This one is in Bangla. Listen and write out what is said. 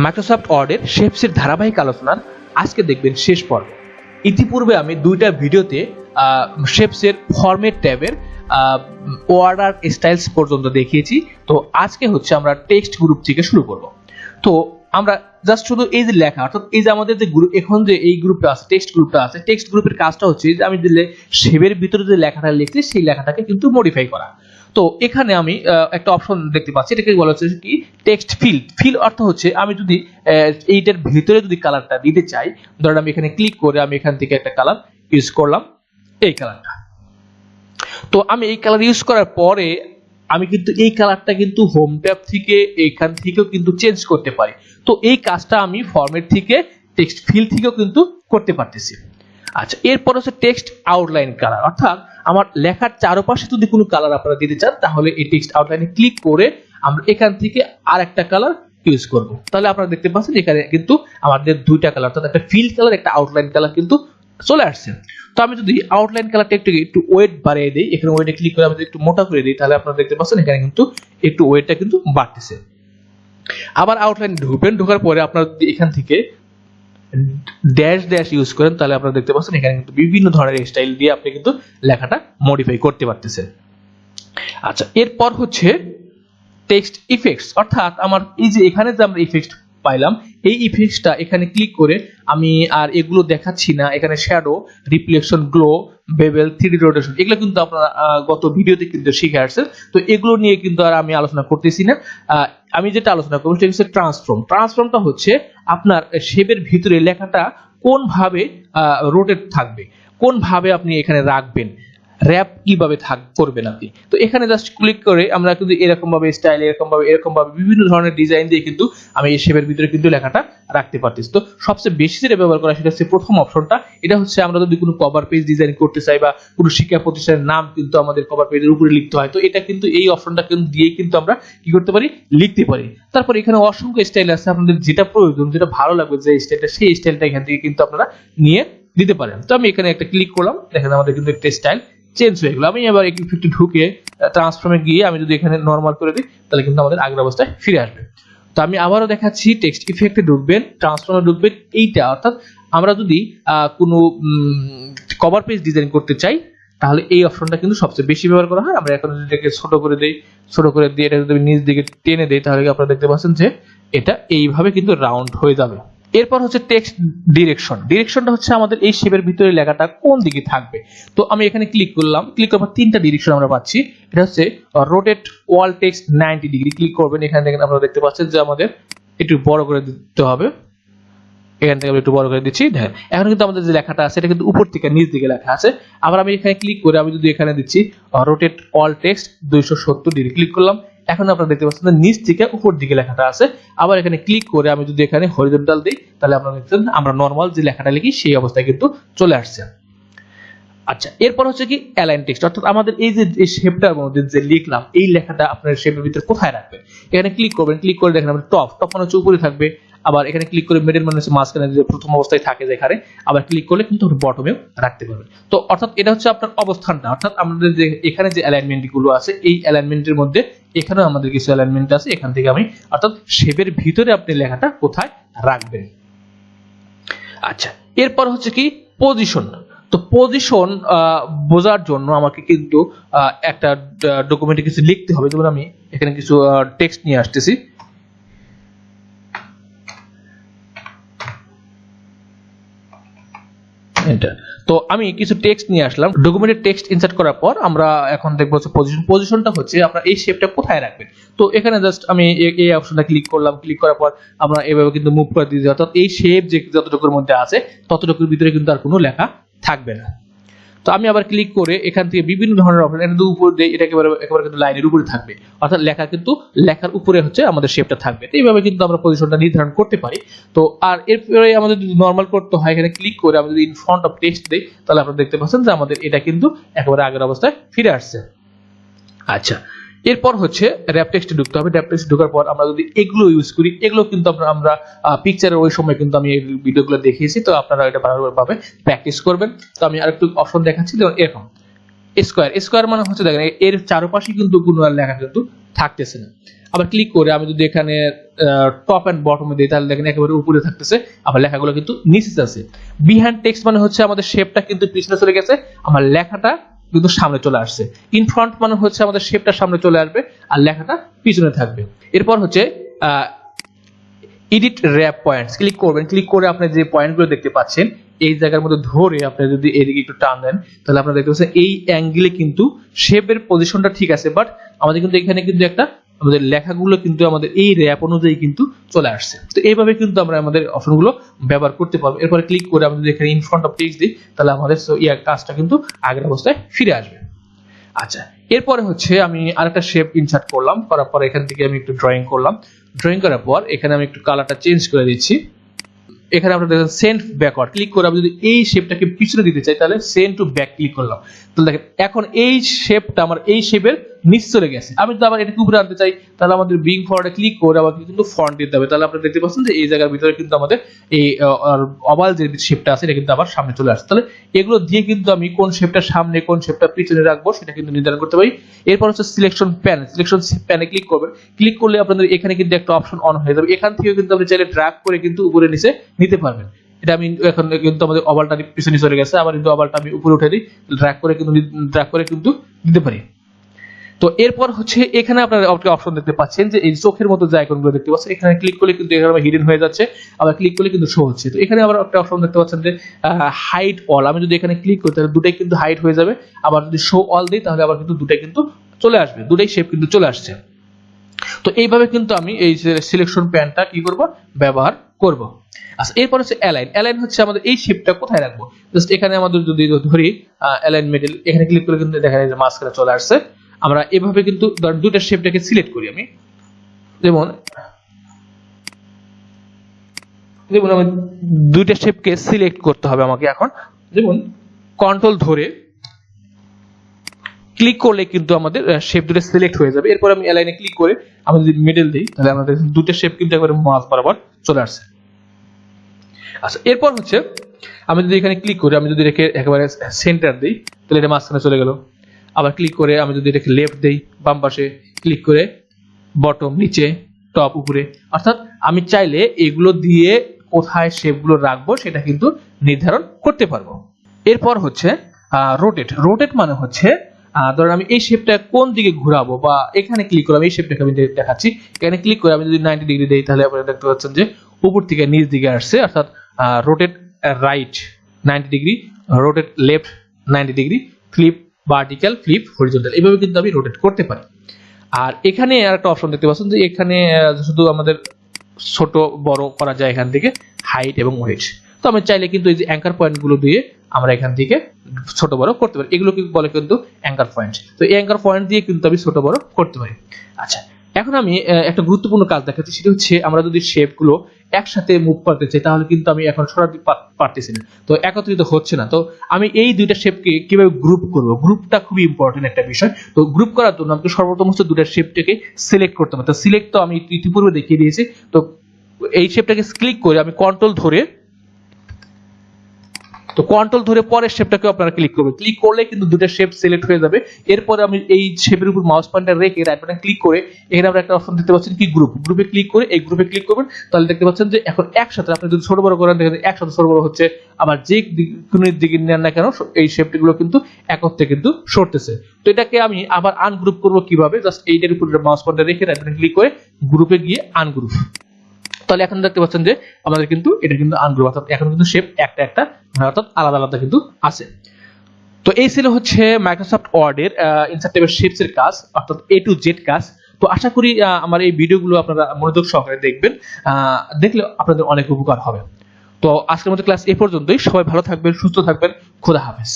মাইক্রোসফট ওয়ার্ডের শেপসের ধারাবাহিক আলোচনার আজকে দেখবেন শেষ পর্ব। ইতিপূর্বে আমি দুইটা ভিডিওতে শেপসের ফরম্যাট ট্যাবের অর্ডার স্টাইলস পর্যন্ত দেখিয়েছি। তো আজকে হচ্ছে আমরা টেক্সট গ্রুপ থেকে শুরু করব। তো আমরা জাস্ট শুধু এই যে লেখা, অর্থাৎ এই যে আমাদের যে গ্রুপ, এখন যে এই গ্রুপটা আছে, টেক্সট গ্রুপটা আছে, টেক্সট গ্রুপের কাজটা হচ্ছে যে আমি দিলে শেপের ভিতরে যে লেখাটা লিখছি সেই লেখাটাকে কিন্তু মডিফাই করা। তো এখানে আমি একটা অপশন দেখতে পাচ্ছি, এটাকে বলা হচ্ছে কি টেক্সট ফিল্ড। ফিল অর্থ হচ্ছে আমি যদি এইটার ভিতরে যদি কালারটা দিতে চাই, ধরেন আমি এখানে ক্লিক করে আমি এখান থেকে একটা কালার ইউজ করলাম, এই কালারটা। তো আমি এই কালার ইউজ করার পরে আমি কিন্তু এই কালারটা কিন্তু হোম ট্যাব থেকে এখান থেকেও কিন্তু চেঞ্জ করতে পারি। তো এই কাজটা আমি ফরম্যাট থেকে টেক্সট ফিল থেকেও কিন্তু করতে পারতেছি। আচ্ছা, এরপর হচ্ছে টেক্সট আউটলাইন কালার, অর্থাৎ আমার লেখার চারপাশে যদি কোনো কালার আপনারা দিতে চান তাহলে এই টেক্সট আউটলাইনে ক্লিক করে আমরা এখান থেকে আরেকটা কালার ইউজ করব। তাহলে আপনারা দেখতে পাচ্ছেন এখানে কিন্তু আমাদের দুইটা কালার, অর্থাৎ একটা ফিল কালার, একটা আউটলাইন কালার কিন্তু চলে আসছে। তো আমি যদি আউটলাইন কালারটা একটু ওয়েট বাড়িয়ে দিই, এখানে ওয়েটে ক্লিক করে আমি যদি একটু মোটা করে দিই, তাহলে আপনারা দেখতে পাচ্ছেন এখানে কিন্তু একটু ওয়েটটা কিন্তু বাড়তেছে। আবার আউটলাইন ঢোকার পরে আপনারা যদি এখান থেকে ড্যাশ ড্যাশ ইউজ করেন তাহলে আপনারা দেখতে পাচ্ছেন এখানে কিন্তু বিভিন্ন ধরনের স্টাইল দিয়ে আপনি কিন্তু লেখাটা মডিফাই করতে পারতেছেন। আচ্ছা, এরপর হচ্ছে টেক্সট ইফেক্টস, অর্থাৎ আমার এই যে এখানে যে আমরা ইফেক্ট পাইলাম, এই ইফেক্টসটা এখানে ক্লিক করে আমি আর এগুলো দেখাচ্ছি না। এখানে shadow, reflection, glow, bevel, 3D rotation, এগুলো কিন্তু আপনারা গত ভিডিওতে কিন্তু শিখে আসছেন। তো এগুলো নিয়ে কিন্তু আর আমি আলোচনা করতেছি না। আমি যেটা আলোচনা করব সেটা হচ্ছে ট্রান্সফর্ম। ট্রান্সফর্মটা হচ্ছে আপনার শেপের ভিতরে লেখাটা কোন ভাবে রোটেট থাকবে, কোন ভাবে আপনি এখানে রাখবেন, র‍্যাপ কিভাবে করবেন আপনি। তো এখানে জাস্ট ক্লিক করে আমরা কিন্তু এরকম ভাবে স্টাইল, এরকম ভাবে বিভিন্ন ধরনের ডিজাইন দিয়ে কিন্তু আমি এই শেপের ভিতরে কিন্তু লেখাটা রাখতে পারতেছি। তো সবচেয়ে বেশি যেটা ব্যবহার করা সেটা হচ্ছে প্রথম অপশনটা। এটা হচ্ছে আমরা যদি কোনো কভার পেজ ডিজাইন করতে চাই বা কোনো শিক্ষা প্রতিষ্ঠানের নাম কিন্তু আমাদের কভার পেজের উপরে লিখতে হয়, তো এটা কিন্তু এই অপশনটা কিন্তু দিয়ে কিন্তু আমরা কি করতে পারি, লিখতে পারি। তারপর এখানে অসংখ্য স্টাইল আছে, আপনাদের যেটা প্রয়োজন, যেটা ভালো লাগবে যে স্টাইলটা, সেই স্টাইলটা এখান থেকে কিন্তু আপনারা নিয়ে দিতে পারেন। তো আমি এখানে একটা ক্লিক করলাম, দেখেন আমাদের কিন্তু একটা স্টাইল চেঞ্জ হয়ে গেল। আমি এবার একটু ঢুকে ট্রান্সফর্মে গিয়ে আমি যদি এখানে নরমাল করে দিই তাহলে কিন্তু আমাদের আগের অবস্থায় ফিরে আসবে। তো আমি আবারও দেখাচ্ছি, টেক্সট ইফেক্টে ঢুকবেন, ট্রান্সফর্মে ঢুকবেন, এইটা অর্থাৎ আমরা যদি কোনো কভার পেজ ডিজাইন করতে চাই তাহলে এই অপশনটা কিন্তু সবচেয়ে বেশি ব্যবহার করা হয়। আমরা এখন যদি এটাকে ছোট করে দিয়ে এটা যদি নিচ দিকে টেনে দেই তাহলে আপনারা দেখতে পাচ্ছেন যে এটা এইভাবে কিন্তু রাউন্ড হয়ে যাবে। এরপর হচ্ছে টেক্সট ডিরেকশন। ডিরেকশনটা হচ্ছে আমাদের এই শেপের ভিতরে লেখাটা কোন দিকে থাকবে। তো আমি এখানে ক্লিক করলাম, ক্লিক করার পর তিনটা ডিরেকশন আমরা পাচ্ছি। এটা হচ্ছে রোটেট ওয়াল টেক্সট 90 ডিগ্রি, ক্লিক করবেন। এখানে দেখেন আপনারা দেখতে পাচ্ছেন যে আমাদের একটু বড় করে দিতে হবে। এখান থেকে আমি একটু বড় করে দিচ্ছি। দেখেন এখন কিন্তু আমাদের যে লেখাটা আছে এটা কিন্তু উপর থেকে নিচ দিকে লেখা আছে। আবার আমি এখানে ক্লিক করে আমি যদি এখানে দিচ্ছি rotate all text 270 degree, click করলাম। এখন আপনারা দেখতে পাচ্ছেন যে নিচ থেকে উপর দিকে লেখাটা আছে। আবার এখানে ক্লিক করে আমি যদি এখানে হরিজন্টাল দিই তাহলে আপনারা দেখছেন আমরা নরমাল যে লেখাটা লিখি সেই অবস্থায় কিন্তু চলে আসছে। আচ্ছা, এরপর হচ্ছে কি অ্যালাইন টেক্সট, অর্থাৎ আমাদের এই যে শেপটার মধ্যে যে লিখলাম এই লেখাটা আপনার শেপের ভিতরে কোথায় রাখবেন। এখানে ক্লিক করবেন, ক্লিক করে দেখেন আমাদের টপ মানে হচ্ছে উপরে থাকবে। আবার এখানে ক্লিক করে মিডল মানে হচ্ছে মাঝখানে, যে প্রথম অবস্থায় থাকে যেখানে, আবার ক্লিক করলে কিন্তু বটমেও রাখতে পারবেন। তো অর্থাৎ এটা হচ্ছে আপনার অবস্থানটা, অর্থাৎ আমাদের যে এখানে যে অ্যালাইনমেন্ট গুলো আছে এই অ্যালাইনমেন্টের মধ্যে এখানেও আমাদের কিছু অ্যালাইনমেন্ট আছে। এখান থেকে আমি অর্থাৎ শেপের ভিতরে আপনি লেখাটা কোথায় রাখবেন। আচ্ছা, এরপর হচ্ছে কি পজিশন। তো পজিশন বোঝার জন্য আমাকে কিন্তু একটা ডকুমেন্টে কিছু লিখতে হবে। যেমন আমি এখানে কিছু টেক্সট নিয়ে আসতেছি। তো আমি কিছু টেক্সট নিয়ে আসলাম, ডকুমেন্টের টেক্সট ইনসার্ট করার পর আমরা এখন দেখবো পজিশনটা হচ্ছে আপনারা এই শেপটা কোথায় রাখবেন। তো এখানে জাস্ট আমি এই অপশনটা ক্লিক করলাম, ক্লিক করার পর আমরা এভাবে কিন্তু মুভ করে দিতে, অর্থাৎ এই শেপ যে যতটুকুর মধ্যে আছে ততটুকুর ভিতরে কিন্তু আর কোনো লেখা থাকবে না। তো আমি আবার ক্লিক করে এখান থেকে বিভিন্ন ধরনের অপশন এর উপর দিয়ে এটা একেবারে কিন্তু লাইনের উপরে থাকবে, অর্থাৎ লেখা কিন্তু লেখার উপরে হচ্ছে আমাদের শেপটা থাকবে। তো এইভাবে কিন্তু আমরা পজিশনটা নির্ধারণ করতে পারি। তো আর এরপরে আমাদের যদি নরমাল করতে হয়, এখানে ক্লিক করে আমরা যদি ইন ফ্রন্ট অফ টেক্সট দেই তাহলে আপনারা দেখতে পাচ্ছেন যে আমাদের এটা কিন্তু একেবারে আগের অবস্থায় ফিরে আসছে। আচ্ছা, এরপর হচ্ছে র‍্যাপ টেক্সটে ঢুকতে হবে। র‍্যাপ টেক্সট ঢোকার পর আমরা যদি এগুলো ইউজ করি, এগুলো কিন্তু আমরা পিকচারের ওই সময় কিন্তু আমি এই ভিডিওগুলো দেখিয়েছি, তো আপনারা এটা ভালোভাবে প্র্যাকটিস করবেন। তো আমি আরেকটু অপশন দেখাচ্ছি, যেমন এরকম স্কোয়ার মানে হচ্ছে দেখেন এর চারপাশে কিন্তু কোনো লেখা কিন্তু থাকতেছে না। আবার ক্লিক করে আমি যদি এখানে টপ এন্ড বটমে দিই তাহলে দেখেন একেবারে উপরে থাকতেছে, আবার লেখাগুলো কিন্তু নিচে আছে। বিহাইন্ড টেক্সট মানে হচ্ছে আমাদের শেপটা কিন্তু পিছনে চলে গেছে, আমার লেখাটা কিন্তু সামনে চলে আসছে। ইন ফ্রন্ট মানে হচ্ছে আমাদের শেপটা সামনে চলে আসবে আর লেখাটা পিছনে থাকবে। এরপর হচ্ছে এডিট র‍্যাপ পয়েন্টস, ক্লিক করবেন, ক্লিক করে আপনি যে পয়েন্টগুলো দেখতে পাচ্ছেন এই জায়গার মধ্যে ধরে আপনি যদি এদিকে একটু টান দেন তাহলে আপনারা দেখতে পাচ্ছেন এই অ্যাঙ্গেলে কিন্তু শেপের পজিশনটা ঠিক আছে, বাট আমাদের কিন্তু এখানে কিন্তু একটা আমাদের লেখাগুলো কিন্তু আমাদের এই র‍্যাপ অনুযায়ী কিন্তু চলে আসছে। তো এইভাবে কিন্তু আমরা আমাদের অপশনগুলো ব্যবহার করতে পারবো। এরপরে ক্লিক করে আমরা যদি এখানে ইন ফ্রন্ট অফ টেক্সট দিই তাহলে আমাদের কাজটা কিন্তু আগের অবস্থায় ফিরে আসবে। আচ্ছা, এরপরে হচ্ছে আমি আরেকটা শেপ ইনসার্ট করলাম, করার পর এখান থেকে আমি একটু ড্রয়িং করলাম, ড্রয়িং করার পর এখানে আমি একটু কালারটা চেঞ্জ করে দিচ্ছি। এখানে আপনারা দেখেন সেন্ড ব্যাকওয়ার্ড, ক্লিক করে আমি যদি এই শেপটাকে পিছনে দিতে চাই তাহলে সেন্ড টু ব্যাক ক্লিক করলাম, তাহলে দেখেন এখন এই শেপটা আমার এই শেপের নিচে চলে গেছে। আমি যদি আবার এটাকে উপরে আনতে চাই তাহলে আমাদের বিং ফরওয়ার্ডে ক্লিক করে আবার কিন্তু ফন্ট দিতে হবে, তাহলে আপনারা দেখতে পাচ্ছেন যে এই জায়গার ভিতরে কিন্তু আমাদের এই ওভাল যে শেপটা আছে এটা কিন্তু আবার সামনে চলে আসছে। তাহলে এগুলো দিয়ে কিন্তু আমি কোন শেপটা সামনে কোন শেপটা পিছনে রাখবো সেটা কিন্তু নির্ধারণ করতে পারি। এরপর হচ্ছে সিলেকশন প্যান, সিলেকশন প্যানে ক্লিক করবেন, ক্লিক করলে আপনাদের এখানে কিন্তু একটা অপশন অন হয়ে যাবে, এখান থেকে কিন্তু আপনি চাইলে ড্র্যাগ করে কিন্তু উপরে নিচে নিতে পারবেন। এটা আমি এখন কিন্তু আমাদের ওভালটা পিছনে চলে গেছে, আবার কিন্তু ওভালটা আমি উপরে উঠে দিই, ড্র্যাগ করে কিন্তু দিতে পারি। তো এরপর হচ্ছে এখানে আপনারা অপশন দেখতে পাচ্ছেন যে এই চোখের মতো যে আইকনগুলো দেখতে পাচ্ছেন, এখানে ক্লিক করলে কিন্তু এখানে হিডেন হয়ে যাচ্ছে, আবার ক্লিক করলে কিন্তু শো হচ্ছে। তো এখানে আবার একটা অপশন দেখতে পাচ্ছেন যে হাইড অল, আমি যদি এখানে ক্লিক করি তাহলে দুটাই কিন্তু হাইড হয়ে যাবে, আবার যদি শো অল দিই তাহলে আবার কিন্তু দুটাই কিন্তু চলে আসবে, দুটাই শেপ কিন্তু চলে আসছে। তো এইভাবে কিন্তু আমি এই সিলেকশন প্যানটা কি করব, ব্যবহার করব। আচ্ছা, এরপর হচ্ছে অ্যালাইন। অ্যালাইন হচ্ছে আমাদের এই শেপটা কোথায় রাখবো, জাস্ট এখানে আমাদের যদি ধরি অ্যালাইন মিডল, এখানে ক্লিক করে কিন্তু দেখা যায় যে মাঝখানে চলে আসছে। আমরা এভাবে কিন্তু দুইটা শেপটাকে সিলেক্ট করি, আমি যেমন আমি দুইটা শেপকে সিলেক্ট করতে হবে আমাকে এখন, যেমন কন্ট্রোল ধরে ক্লিক করলে কিন্তু আমাদের শেপ দুটো সিলেক্ট হয়ে যাবে। এরপর আমি অ্যালাইনে ক্লিক করে আমি যদি মিডল দিই তাহলে আমাদের দুটো শেপ কিন্তু একবারে মাঝ বরাবর চলে আসছে। আচ্ছা, এরপর হচ্ছে আমি যদি এখানে ক্লিক করি, আমি যদি রেখে একেবারে সেন্টার দিই তাহলে এটা মাঝখানে চলে গেল, আবার ক্লিক করে আমি যদি রেখে লেফট দেই, বাম পাশে ক্লিক করে বটম নিচে, টপ উপরে, অর্থাৎ আমি চাইলে এগুলো দিয়ে কোথায় শেপগুলো রাখবো সেটা কিন্তু নির্ধারণ করতে পারবো। এরপর হচ্ছে রোটেট। রোটেট মানে হচ্ছে ধরেন আমি এই শেপটা কোন দিকে ঘোরাবো, বা এখানে ক্লিক করে আমি এই শেপটাকে আমি দেখাচ্ছি, এখানে ক্লিক করে আমি যদি 90 ডিগ্রি দেই তাহলে আপনারা দেখতে পাচ্ছেন যে উপর থেকে নিচ দিকে আসছে, অর্থাৎ rotate right 90 degree, rotate left 90 degree, flip vertical, flip horizontal, এইভাবে কিন্তু আমি রোটেট করতে পারি। আর এখানে আরেকটা অপশন দেখতে পাচ্ছেন যে এখানে শুধু আমাদের ছোট বড় করা যায় এখান থেকে, হাইট এবং ওয়েট। তো আমি চাইলে কিন্তু এই যে অ্যাঙ্কার পয়েন্টগুলো দিয়ে আমরা এখান থেকে ছোট বড় করতে পারি, এগুলো কি বলে কিন্তু অ্যাঙ্কার পয়েন্ট। তো এই অ্যাঙ্কার পয়েন্ট দিয়ে কিন্তু আমি ছোট বড় করতে পারি। আচ্ছা, এখন আমি একটা গুরুত্বপূর্ণ কাজ দেখাচ্ছি, সেটা হচ্ছে আমরা যদি শেপগুলো একসাথে মুভ করতে চাই তাহলে কিন্তু আমি এখন সরাসরি পারতেছি না, তো একত্রিত হচ্ছে না। তো আমি এই দুইটা শেপকে কিভাবে গ্রুপ করব, গ্রুপটা খুবই ইম্পর্টেন্ট একটা বিষয়। তো গ্রুপ করার জন্য আমাকে সর্বপ্রথম হচ্ছে দুইটা শেপটাকে সিলেক্ট করতে হবে। তো সিলেক্ট তো আমি ইতিপূর্বে দেখিয়ে দিয়েছি, তো এই শেপটাকে ক্লিক করে আমি কন্ট্রোল ধরে পরের শেপটাকে আপনারা ক্লিক করবেন, ক্লিক করলে কিন্তু দুটো শেপ সিলেক্ট হয়ে যাবে। এরপরে আমি এই শেপের উপর মাউস পয়েন্টার রেখে রাইট বাটন ক্লিক করে এখানে আমরা একটা অপশন দেখতে পাচ্ছেন কি গ্রুপে ক্লিক করে এই গ্রুপে ক্লিক করবেন, তাহলে দেখতে পাচ্ছেন যে এখন একসাথে আপনি যদি ছোট বড় করেন দেখেন একসাথে ছোট বড় হচ্ছে, আবার যে কোনো দিকে নেন না কেন এই শেপগুলো কিন্তু একত্রে কিন্তু সরতেছে। তো এটাকে আমি আবার আনগ্রুপ করব কিভাবে, জাস্ট এইটার উপর মাউস পয়েন্টার রেখে রাইট বাটন ক্লিক করে গ্রুপে গিয়ে আনগ্রুপ, তাহলে এখন দেখতে পাচ্ছেন যে আমাদের কিন্তু এটা কিন্তু আনগ্রুপ, অর্থাৎ এখন কিন্তু শেপ একটা অর্থাৎ আলাদা আলাদা কিন্তু আছে। তো এই ছিল হচ্ছে মাইক্রোসফট ওয়ার্ডের ইনসার্ট ট্যাবের শেপস এর কাজ, অর্থাৎ A to Z কাজ। তো আশা করি আমার এই ভিডিওগুলো আপনারা মনোযোগ সহকারে দেখবেন, দেখলে আপনাদের অনেক উপকার হবে। তো আজকের মতো ক্লাস এই পর্যন্তই, সবাই ভালো থাকবেন, সুস্থ থাকবেন, খোদা হাফেজ।